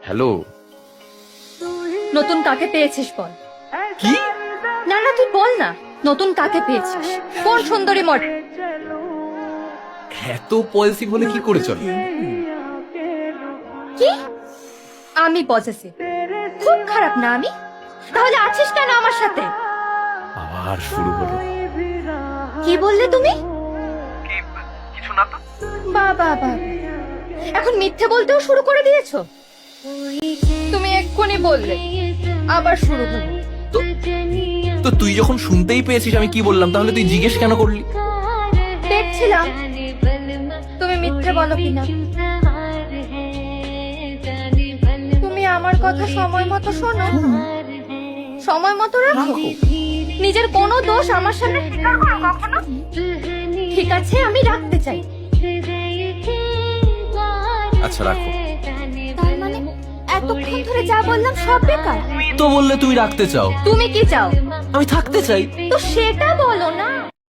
Hello. নতুন কাকে পেয়েছিস বল। কি? না না তুই বল না, নতুন কাকে পেয়েছিস? কোন সুন্দরী মডেল? এত পজিটিভ হলে কি করে চলে? কি? আমি পজেসিভ? খুব খারাপ না আমি? তাহলে আছিস কেন আমার সাথে? আবার শুরু হলো। কি বললে তুমি? কিছু না তো। বাবা বাবা, এখন মিথ্যে বলতেও শুরু করে দিয়েছো? তুমি এক্ষুনি বললে, আবার শুরু হলো। তো তুই যখন শুনতেই পেয়েছিস আমি কি বললাম, তাহলে তুই জিজ্ঞেস কেন করলি? দেখছিলাম তুমি মিথ্যে বলো কিনা। তুমি আমার কথা সময় মতো শোনো, সময় মতো রাখো, নিজের কোনো দোষ আমার সামনে স্বীকার করো কখনো। ঠিক আছে, আমি রাখতে চাই। আচ্ছা রাখো। তার মানে এতক্ষণ ধরে যা বললাম সব বেকার? তো বললে তুমি রাখতে চাও, তুমি কি চাও? আমি থাকতে চাই। তো সেটা বলো না।